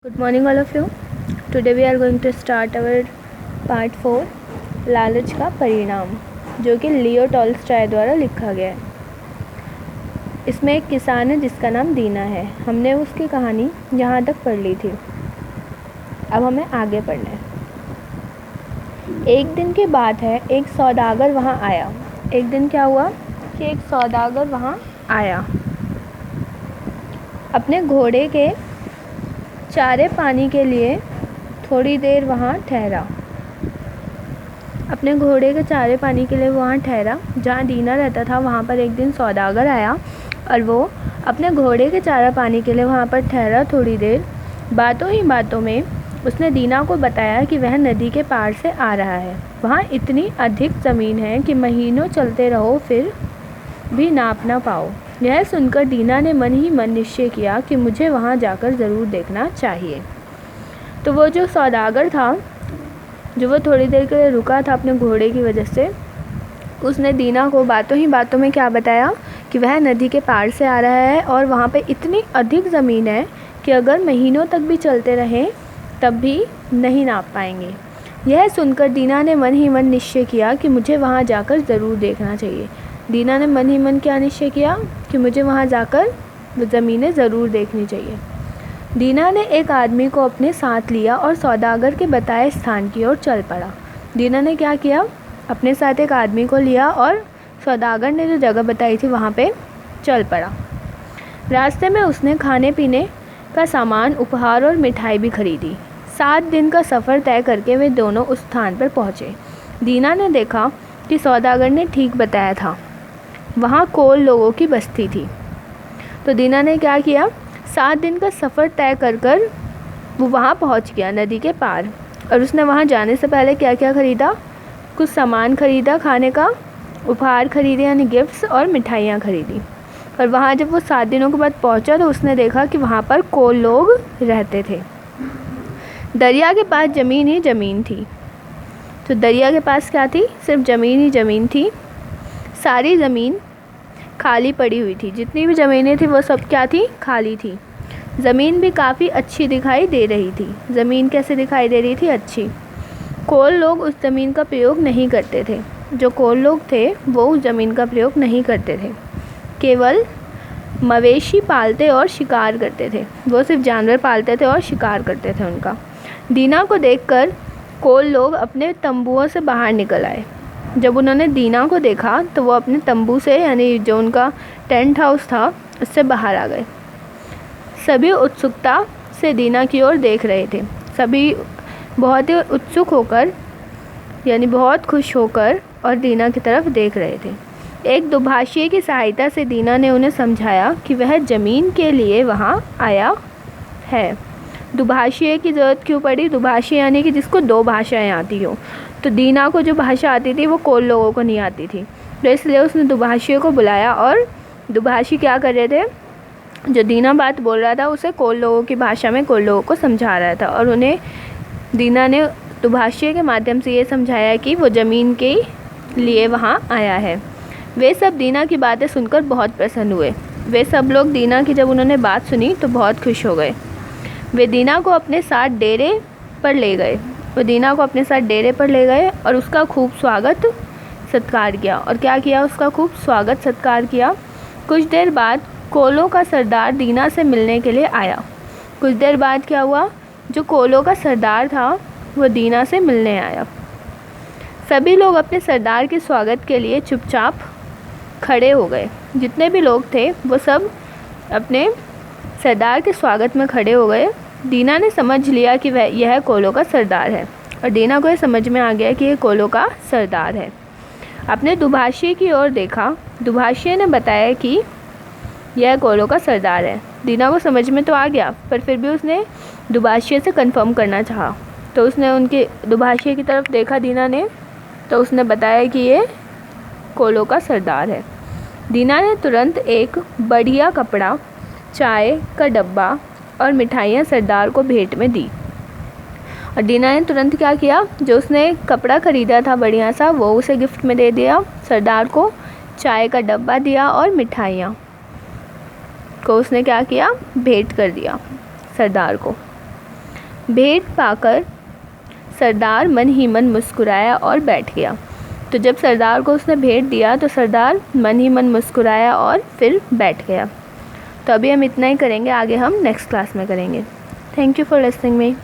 Good morning all of you. Today we are going to start our part 4 लालच का परिणाम, जो कि लियो टॉल्स्टॉय द्वारा लिखा गया है। इसमें एक किसान है जिसका नाम दीना है। हमने उसकी कहानी यहाँ तक पढ़ ली थी। अब हमें आगे पढ़ना है। एक दिन की बात है, एक सौदागर वहाँ आया। एक दिन क्या हुआ कि एक सौदागर वहाँ आया। अपने घोड़े के चारे पानी के लिए थोड़ी देर वहाँ ठहरा। अपने घोड़े के चारे पानी के लिए वहाँ ठहरा जहाँ दीना रहता था। वहाँ पर एक दिन सौदागर आया और वो अपने घोड़े के चारा पानी के लिए वहाँ पर ठहरा थोड़ी देर। बातों ही बातों में उसने दीना को बताया कि वह नदी के पार से आ रहा है। वहाँ इतनी अधिक ज़मीन है कि महीनों चलते रहो फिर भी नाप ना पाओ। यह सुनकर दीना ने मन ही मन निश्चय किया कि मुझे वहाँ जाकर ज़रूर देखना चाहिए। तो वो जो सौदागर था, जो वो थोड़ी देर के लिए रुका था अपने घोड़े की वजह से, उसने दीना को बातों ही बातों में क्या बताया कि वह नदी के पार से आ रहा है और वहाँ पे इतनी अधिक ज़मीन है कि अगर महीनों तक भी चलते रहें तब भी नहीं नाप पाएंगे। यह सुनकर दीना ने मन ही मन निश्चय किया कि मुझे वहाँ जाकर ज़रूर देखना चाहिए। दीना ने मन ही मन क्या निश्चय किया कि मुझे वहाँ जाकर वो ज़मीनें ज़रूर देखनी चाहिए। दीना ने एक आदमी को अपने साथ लिया और सौदागर के बताए स्थान की ओर चल पड़ा। दीना ने क्या किया, अपने साथ एक आदमी को लिया और सौदागर ने जो जगह बताई थी वहाँ पे चल पड़ा। रास्ते में उसने खाने पीने का सामान, उपहार और मिठाई भी खरीदी। 7 दिन का सफ़र तय करके वे दोनों उस स्थान पर पहुँचे। दीना ने देखा कि सौदागर ने ठीक बताया था, वहाँ कोल लोगों की बस्ती थी। तो दीना ने क्या किया, 7 दिन का सफ़र तय कर वो वहाँ पहुँच गया नदी के पार। और उसने वहाँ जाने से पहले क्या क्या ख़रीदा, कुछ सामान ख़रीदा, खाने का उपहार ख़रीदे यानी गिफ्ट्स, और मिठाइयाँ ख़रीदी। और वहाँ जब वो 7 दिनों के बाद पहुँचा तो उसने देखा कि वहाँ पर कोल लोग रहते थे। दरिया के पास ज़मीन ही ज़मीन थी। तो दरिया के पास क्या थी, सिर्फ ज़मीन ही ज़मीन थी। सारी ज़मीन खाली पड़ी हुई थी। जितनी भी ज़मीनें थी वो सब क्या थी, खाली थी। ज़मीन भी काफ़ी अच्छी दिखाई दे रही थी। ज़मीन कैसे दिखाई दे रही थी, अच्छी। कोल लोग उस ज़मीन का प्रयोग नहीं करते थे। जो कोल लोग थे वो उस ज़मीन का प्रयोग नहीं करते थे, केवल मवेशी पालते और शिकार करते थे। वो सिर्फ जानवर पालते थे और शिकार करते थे उनका। दीना को देखकर कोल लोग अपने तंबुओं से बाहर निकल आए। जब उन्होंने दीना को देखा तो वो अपने तंबू से, यानी जो उनका टेंट हाउस था, उससे बाहर आ गए। सभी उत्सुकता से दीना की ओर देख रहे थे। सभी बहुत ही उत्सुक होकर, यानी बहुत खुश होकर और दीना की तरफ देख रहे थे। एक दुभाषिए की सहायता से दीना ने उन्हें समझाया कि वह ज़मीन के लिए वहाँ आया है। दुभाषिए की ज़रूरत क्यों पड़ी, दुभाषी यानी कि जिसको 2 भाषाएं आती हो। तो दीना को जो भाषा आती थी वो कोल लोगों को नहीं आती थी, तो इसलिए उसने दुभाषिए को बुलाया। और दुभाषी क्या कर रहे थे, जो दीना बात बोल रहा था उसे कोल लोगों की भाषा में कोल लोगों को समझा रहा था। और उन्हें दीना ने दुभाषिए के माध्यम से ये समझाया कि वो ज़मीन के लिए वहाँ आया है। वे सब दीना की बातें सुनकर बहुत प्रसन्न हुए। वे सब लोग दीना की जब उन्होंने बात सुनी तो बहुत खुश हो गए। वे दीना को अपने साथ डेरे पर ले गए। वो दीना को अपने साथ डेरे पर ले गए और उसका खूब स्वागत सत्कार किया। और क्या किया, उसका खूब स्वागत सत्कार किया। कुछ देर बाद कोलों का सरदार दीना से मिलने के लिए आया। कुछ देर बाद क्या हुआ, जो कोलों का सरदार था वो दीना से मिलने आया। सभी लोग अपने सरदार के स्वागत के लिए चुपचाप खड़े हो गए। जितने भी लोग थे वो सब अपने सरदार के स्वागत में खड़े हो गए। दीना ने समझ लिया कि वह यह कोलों का सरदार है, और दीना को ये समझ में आ गया कि यह कोलों का सरदार है। अपने दुभाषिए की ओर देखा। दुभाषिए ने बताया कि यह कोलों का सरदार है। दीना को समझ में तो आ गया, पर फिर भी उसने दुभाषिए से कंफर्म करना चाहा। तो उसने उनके दुभाषिए की तरफ देखा दीना ने, तो उसने बताया कि ये कोलों का सरदार है। दीना ने तुरंत एक बढ़िया कपड़ा, चाय का डब्बा और मिठाइयाँ सरदार को भेंट में दी। और दीना ने तुरंत क्या किया, जो उसने कपड़ा ख़रीदा था बढ़िया सा, वो उसे गिफ्ट में दे दिया। सरदार को चाय का डब्बा दिया और मिठाइयाँ को उसने क्या किया, भेंट कर दिया सरदार को। भेंट पाकर सरदार मन ही मन मुस्कुराया और बैठ गया। तो जब सरदार को उसने भेंट दिया तो सरदार मन ही मन मुस्कुराया और फिर बैठ गया। तो अभी हम इतना ही करेंगे, आगे हम नेक्स्ट क्लास में करेंगे। Thank you for listening me.